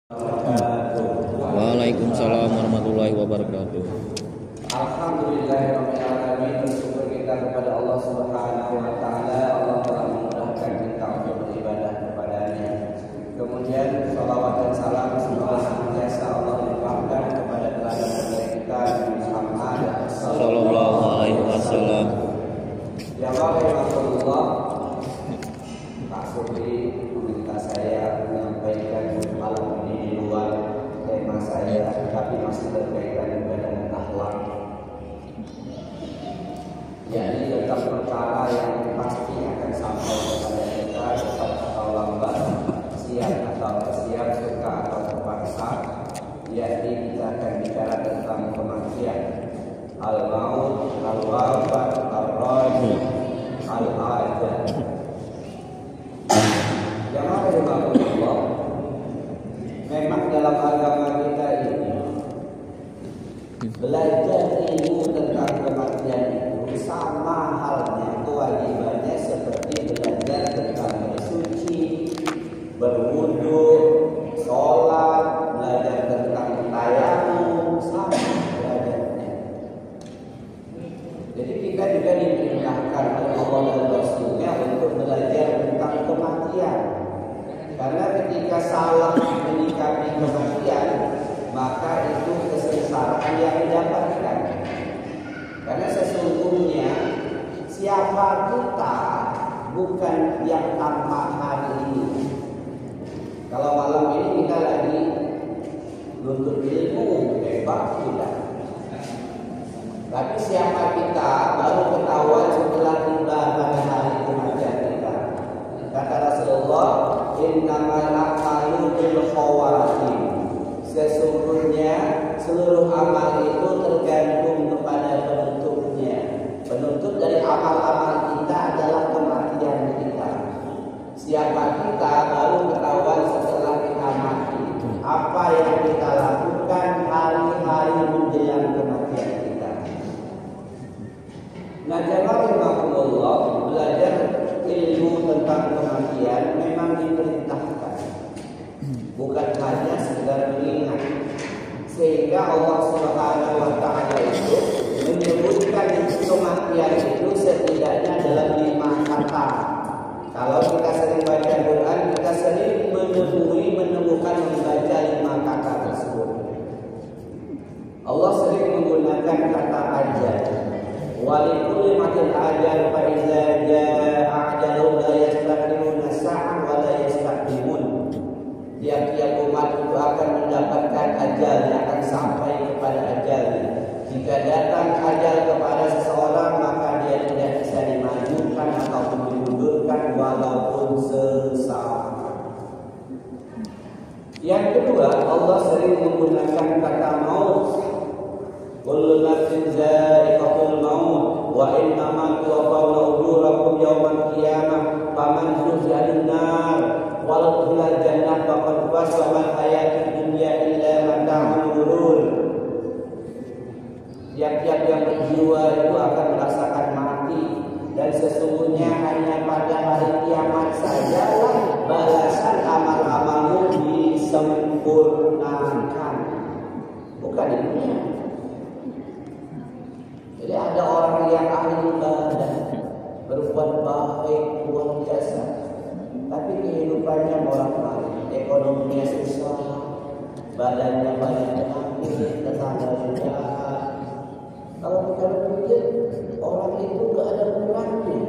Waalaikumsalam warahmatullahi wabarakatuh. Alhamdulillahirrahmanirrahim. Bersyukur kita kepada Allah Subhanahu wa Ta'ala. Allah telah memudahkan kita untuk beribadah kepada-Nya. Kemudian salawat dan salam semoga senantiasa Allah limpahkan kepada teladan kita Nabi Muhammad Sallallahu alaihi wasallam. Ya Rasulullah, Pak Supri meminta saya menyampaikan malam ini di luar tema saya, tapi masih berkaitan juga dengan akhlak. Yakni tentang perkara yang pasti akan sampai kepada kita cepat atau lambat, siap atau siap, suka atau terpaksa. Yakni kita akan bicara tentang kematian, al-maut, al-wafat, al-rajul, al-ajal. Yang ada di Allah, memang dalam agama kita ini belajar ilmu tentang kematian itu sama halnya kewajibannya seperti belajar tentang bersuci, berwudu, sholat, belajar tentang tayamum, sama belajarnya. Jadi kita juga diperintahkan oleh Allah dan Rasulnya untuk belajar tentang kematian. Karena ketika salah menyikapi kematian, maka itu kesengsaraan yang didapatkan. Karena sesungguhnya siapa kita bukan yang tampak hari ini. Kalau malam ini kita lagi nuntut ilmu, hebat tidak. Tapi siapa kita baru ketahuan setelah tiba pada hari kematian kita. Kata Rasulullah, innamal a'malu bil khawatim. Sesungguhnya seluruh amal itu tergantung kepada penutupnya. Penutup dari amal-amal kita adalah kematian kita. Siapa kita baru ketahuan setelah kita mati. Apa yang kita lakukan hari-hari menjelang kematian kita. Nah, jamaah belajar ilmu tentang kematian memang diperintahkan, bukan hanya sekedar mengingat. Sehingga Allah Subhanahu wa Ta'ala itu menyebutkan kematian itu setidaknya dalam 5 kata. Kalau kita sering baca Quran, kita sering menemukan membaca 5 kata tersebut. Allah sering menggunakan kata ajal. Walikulli matil ajal fa iza jaa ajalun la yastaqimuna sa'an wa la yastaqdimun. Tiap-tiap umat itu akan mendapatkan ajalnya, akan sampai kepada ajalnya. Jika datang ajal kepada seseorang, maka dia tidak bisa dimajukan atau dimundurkan walaupun sesaat. Yang kedua, Allah sering menggunakan kata maut. Kullu nafsin za'iqatul maut wa innama tuwaffawna ujurakum yawmal qiyamah faman zuhziha 'anil nar wal udkhila jannah faqad faz wa mal hayatud dunya illa mata'ul ghurur. Tiap-tiap yang berjiwa itu akan merasakan mati, dan sesungguhnya hanya pada hari kiamat sajalah balasan amal-amalmu disempurnakan, bukan di dunia. Jadi ada orang yang ahli ibadah, berbuat baik, luar biasa, tapi kehidupannya bolak-balik, ekonominya susah, badannya banyak penyakit, tetangga jahat. Kalau kita berpikir, orang itu gak ada kurangnya.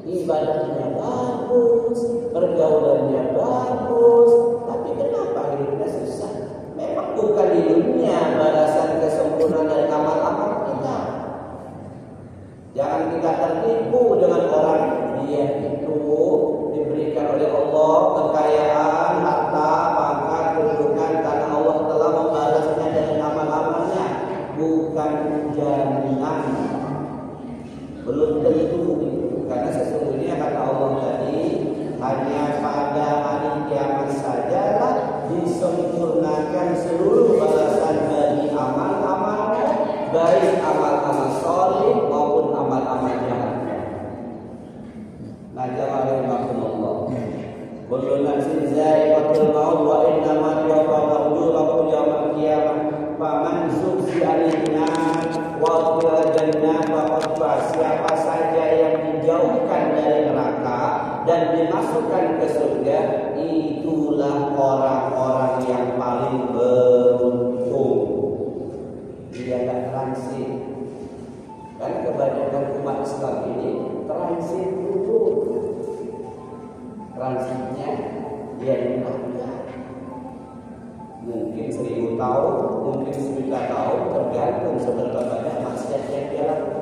Ibadahnya bagus, pergaulannya bagus, tapi kenapa hidupnya susah? Memang bukan di dunia balasan kesempurnaan dari amal-amal kita. Jangan kita tertipu dengan orang dia itu diberikan oleh Allah kekayaan, harta, pangkat, kedudukan karena Allah telah membalasnya dengan amal-amalnya. Bukan jaminan, belum tentu itu. Karena sesungguhnya kata Allah tadi, hanya pada hari kiamat sajalah disempurnakan seluruh balasan dari amal-amalnya, baik amal-amal saleh maupun amal-amal jahat. Nah, jamaah rahimakumullah. Kullu nafsin za'iqatul maut wa innama tuwaffawna dijauhkan dari neraka dan dimasukkan ke surga, itulah orang-orang yang paling beruntung. Dia tidak transit. Kan kebanyakan umat Islam ini transit dulu. Transitnya dia di neraka. Mungkin 1000 tahun, mungkin 1 juta tahun, tergantung seberapa banyak maksiat yang dia lakukan.